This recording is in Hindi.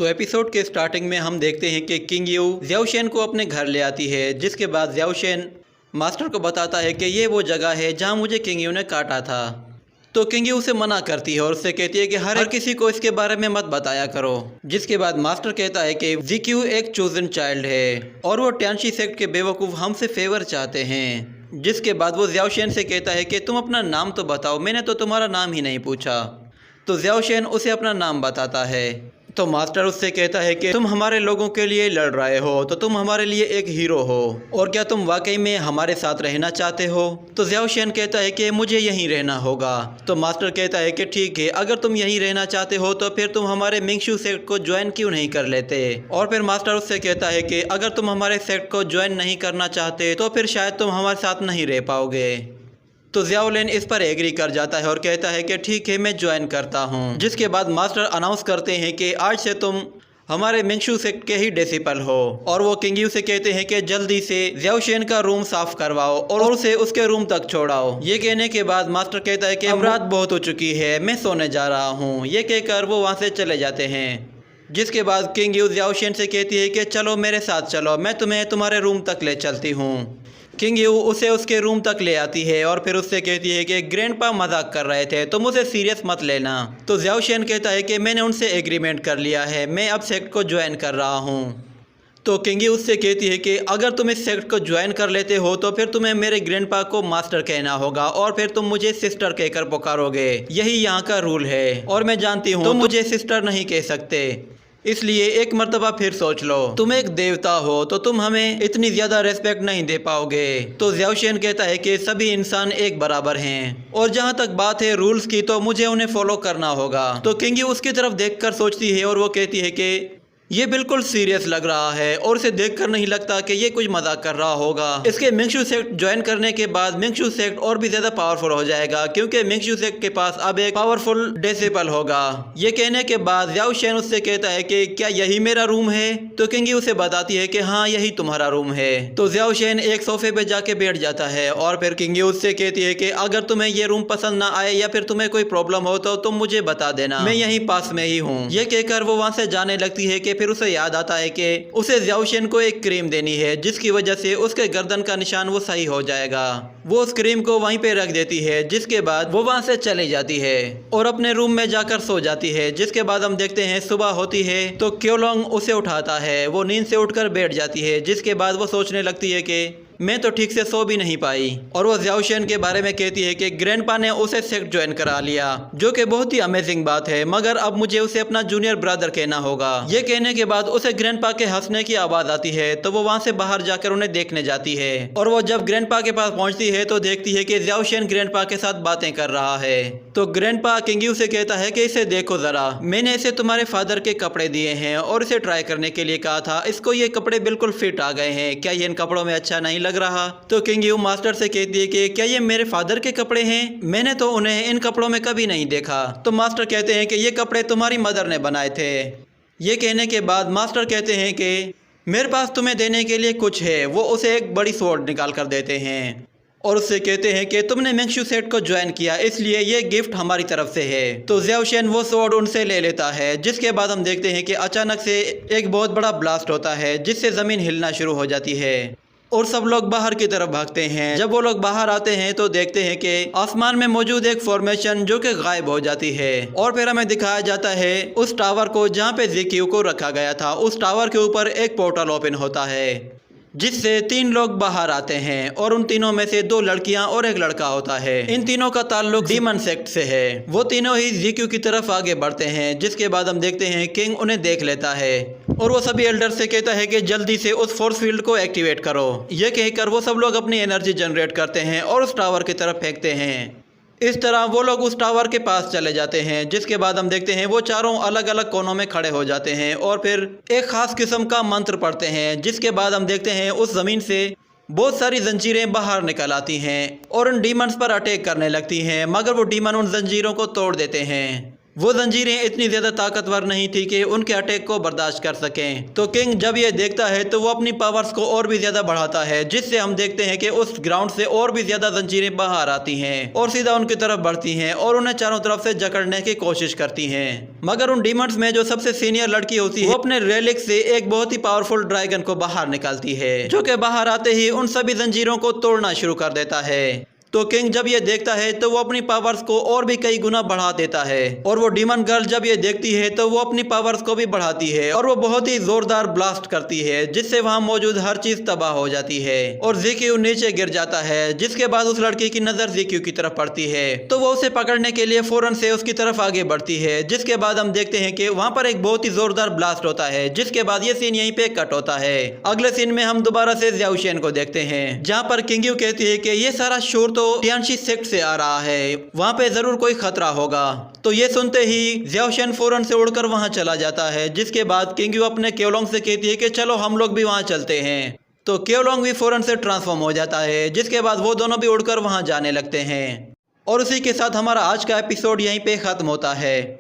तो एपिसोड के स्टार्टिंग में हम देखते हैं कि किंग यू ज़्याओशेन को अपने घर ले आती है, जिसके बाद ज़्याओशेन मास्टर को बताता है कि ये वो जगह है जहाँ मुझे किंग यू ने काटा था। तो किंग यू उसे मना करती है और उससे कहती है कि हर किसी को इसके बारे में मत बताया करो। जिसके बाद मास्टर कहता है कि ज़िक्यू एक चोजन चाइल्ड है और वो ट्यांशी सेक्ट के बेवकूफ़ हमसे फेवर चाहते हैं। जिसके बाद वो ज़्याओशेन से कहता है कि तुम अपना नाम तो बताओ, मैंने तो तुम्हारा नाम ही नहीं पूछा। तो ज़्याओशेन उसे अपना नाम बताता है। तो मास्टर उससे कहता है कि तुम हमारे लोगों के लिए लड़ रहे हो, तो तुम हमारे लिए एक हीरो हो, और क्या तुम वाकई में हमारे साथ रहना चाहते हो? तो ज़्याओशेन कहता है कि मुझे यहीं रहना होगा। तो मास्टर कहता है कि ठीक है, अगर तुम यहीं रहना चाहते हो तो फिर तुम हमारे मिंगशू सेक्ट को ज्वाइन क्यों नहीं कर लेते? और फिर मास्टर उससे कहता है कि अगर तुम हमारे सेक्ट को ज्वाइन नहीं करना चाहते तो फिर शायद तुम हमारे साथ नहीं रह पाओगे। तो ज़्याओलेन इस पर एग्री कर जाता है और कहता है कि ठीक है, मैं ज्वाइन करता हूँ। जिसके बाद मास्टर अनाउंस करते हैं कि आज से तुम हमारे मिंगशू सेक्ट के ही डिसिपल हो। और वो किंग यू से कहते हैं कि जल्दी से ज़्याओशेन का रूम साफ करवाओ और उसे उसके रूम तक छोड़ाओ। ये कहने के बाद मास्टर कहता है कि अब रात बहुत हो चुकी है, मैं सोने जा रहा हूँ। ये कहकर वो वहाँ से चले जाते हैं। जिसके बाद किंग यू ज़्याओशेन से कहती है कि चलो मेरे साथ चलो, मैं तुम्हें तुम्हारे रूम तक ले चलती हूँ। किंग यू उसे उसके रूम तक ले आती है और फिर उससे कहती है कि ग्रैंडपा मजाक कर रहे थे, तुम उसे सीरियस मत लेना। तो ज़्याओशेन कहता है कि मैंने उनसे एग्रीमेंट कर लिया है, मैं अब सेक्ट को ज्वाइन कर रहा हूँ। तो किंग यू उससे कहती है कि अगर तुम इस सेक्ट को ज्वाइन कर लेते हो तो फिर तुम्हें मेरे ग्रैंडपा को मास्टर कहना होगा और फिर तुम मुझे सिस्टर कहकर पुकारोगे। यही यहाँ का रूल है और मैं जानती हूँ तुम मुझे सिस्टर नहीं कह सकते, इसलिए एक मर्तबा फिर सोच लो। तुम एक देवता हो तो तुम हमें इतनी ज्यादा रेस्पेक्ट नहीं दे पाओगे। तो ज़्याओशेन कहता है कि सभी इंसान एक बराबर हैं और जहाँ तक बात है रूल्स की तो मुझे उन्हें फॉलो करना होगा। तो किंग यू उसकी तरफ देखकर सोचती है और वो कहती है कि ये बिल्कुल सीरियस लग रहा है और इसे देखकर नहीं लगता कि ये कुछ मजाक कर रहा होगा। इसके मिंगशू सेक्ट ज्वाइन करने के बाद मिंगशू सेक्ट और भी ज्यादा पावरफुल हो जाएगा, क्योंकि मिंगशू सेक्ट के पास अब एक पावरफुल डिसिपल होगा। ये कहने के बाद ज़्याओशेन उससे कहता है कि क्या यही मेरा रूम है? तो किंग यू उसे बताती है कि हाँ, यही तुम्हारा रूम है। तो ज़्याओशेन एक सोफे पे जाके बैठ जाता है और फिर किंग यू उससे कहती है कि अगर तुम्हें ये रूम पसंद ना आए या फिर तुम्हें कोई प्रॉब्लम हो तो तुम मुझे बता देना, मैं यहीं पास में ही हूँ। ये कहकर वो वहाँ से जाने लगती है कि फिर उसे याद आता है कि उसे ज़्याओशेन को एक क्रीम देनी है, जिसकी वजह से उसके गर्दन का निशान वो सही हो जाएगा। वो उस क्रीम को वहीं पे रख देती है, जिसके बाद वो वहां से चली जाती है और अपने रूम में जाकर सो जाती है। जिसके बाद हम देखते हैं सुबह होती है तो क्योलोंग उसे उठाता है। वो नींद से उठकर बैठ जाती है। जिसके बाद वो सोचने लगती है कि मैं तो ठीक से सो भी नहीं पाई, और वो ज़्याओशेन के बारे में कहती है कि ग्रैंडपा ने उसे सेक्ट ज्वाइन करा लिया, जो कि बहुत ही अमेजिंग बात है, मगर अब मुझे उसे अपना जूनियर ब्रदर कहना होगा। ये कहने के बाद उसे ग्रैंडपा के हंसने की आवाज़ आती है, तो वो वहाँ से बाहर जाकर उन्हें देखने जाती है। और वो जब ग्रैंडपा के पास पहुँचती है तो देखती है कि ज़्याओशेन ग्रैंडपा के साथ बातें कर रहा है। तो ग्रैंडपा किंग यू से कहता है कि इसे देखो ज़रा, मैंने इसे तुम्हारे फादर के कपड़े दिए हैं और इसे ट्राई करने के लिए कहा था, इसको ये कपड़े बिल्कुल फिट आ गए हैं, क्या ये इन कपड़ों में अच्छा नहीं लग रहा? तो किंग यू मास्टर से कहती है कि क्या ये मेरे फादर के कपड़े हैं? मैंने तो उन्हें इन कपड़ों में कभी नहीं देखा। तो मास्टर कहते हैं कि ये कपड़े तुम्हारी मदर ने बनाए थे। ये कहने के बाद मास्टर कहते हैं कि मेरे पास तुम्हें देने के लिए कुछ है। वो उसे एक बड़ी स्वॉर्ड निकाल कर देते हैं और उससे कहते हैं कि तुमने मिंगशू सेक्ट को ज्वाइन किया, इसलिए ये गिफ्ट हमारी तरफ से है। तो ज़्याओशेन वो स्वॉर्ड उनसे ले लेता है। जिसके बाद हम देखते हैं कि अचानक से एक बहुत बड़ा ब्लास्ट होता है, जिससे ज़मीन हिलना शुरू हो जाती है और सब लोग बाहर की तरफ भागते हैं। जब वो लोग बाहर आते हैं तो देखते हैं कि आसमान में मौजूद एक फॉर्मेशन जो कि गायब हो जाती है और फिर हमें दिखाया जाता है उस टावर को जहाँ पे ज़िक्यू को रखा गया था। उस टावर के ऊपर एक पोर्टल ओपन होता है, जिससे 3 लोग बाहर आते हैं और उन तीनों में से 2 लड़कियां और 1 लड़का होता है। इन तीनों का ताल्लुक डीमन सेक्ट से है। वो तीनों ही ज़िक्यू की तरफ आगे बढ़ते हैं। जिसके बाद हम देखते हैं किंग उन्हें देख लेता है और वो सभी एल्डर से कहता है कि जल्दी से उस फोर्स फील्ड को एक्टिवेट करो। ये कहकर वो सब लोग अपनी एनर्जी जनरेट करते हैं और उस टावर की तरफ फेंकते हैं। इस तरह वो लोग उस टावर के पास चले जाते हैं। जिसके बाद हम देखते हैं वो चारों अलग अलग कोनों में खड़े हो जाते हैं और फिर एक खास किस्म का मंत्र पढ़ते हैं। जिसके बाद हम देखते हैं उस ज़मीन से बहुत सारी जंजीरें बाहर निकल आती हैं और उन डीमंस पर अटैक करने लगती हैं, मगर वो डीमन उन जंजीरों को तोड़ देते हैं। वो जंजीरें इतनी ज़्यादा ताकतवर नहीं थी कि उनके अटैक को बर्दाश्त कर सकें। तो किंग जब ये देखता है तो वो अपनी पावर्स को और भी ज़्यादा बढ़ाता है, जिससे हम देखते हैं कि उस ग्राउंड से और भी ज़्यादा जंजीरें बाहर आती हैं और सीधा उनकी तरफ बढ़ती हैं और उन्हें चारों तरफ से जकड़ने की कोशिश करती हैं। मगर उन डीमंस में जो सबसे सीनियर लड़की होती है वो अपने रेलिक से एक बहुत ही पावरफुल ड्रैगन को बाहर निकालती है, जो कि बाहर आते ही उन सभी जंजीरों को तोड़ना शुरू कर देता है। तो किंग जब ये देखता है तो वो अपनी पावर्स को और भी कई गुना बढ़ा देता है और वो डीमन गर्ल जब ये देखती है तो वो अपनी पावर्स को भी बढ़ाती है और वो बहुत ही जोरदार ब्लास्ट करती है, जिससे वहां मौजूद हर चीज तबाह हो जाती है और ज़ीक्यू नीचे गिर जाता है। जिसके बाद उस लड़की की नजर ज़ीक्यू की तरफ पड़ती है तो वो उसे पकड़ने के लिए फौरन से उसकी तरफ आगे बढ़ती है। जिसके बाद हम देखते हैं कि वहां पर एक बहुत ही जोरदार ब्लास्ट होता है, जिसके बाद ये सीन यहीं पे कट होता है। अगले सीन में हम दोबारा से ज़्याओशेन को देखते हैं, जहाँ पर किंग्यू कहती है कि ये सारा शोर तो टियानशी सेक्ट से आ रहा है, वहाँ पे जरूर कोई खतरा होगा। तो ये सुनते ही ज़्याओशेन फौरन से उड़कर वहाँ चला जाता है। जिसके बाद किंग्यू अपने केओलोंग से कहती है कि चलो हम लोग भी वहाँ चलते हैं। तो केओलोंग भी फौरन से ट्रांसफॉर्म हो जाता है, जिसके बाद वो दोनों भी उड़कर वहाँ जाने लगते हैं। और उसी के साथ हमारा आज का एपिसोड यहीं पे ख़त्म होता है।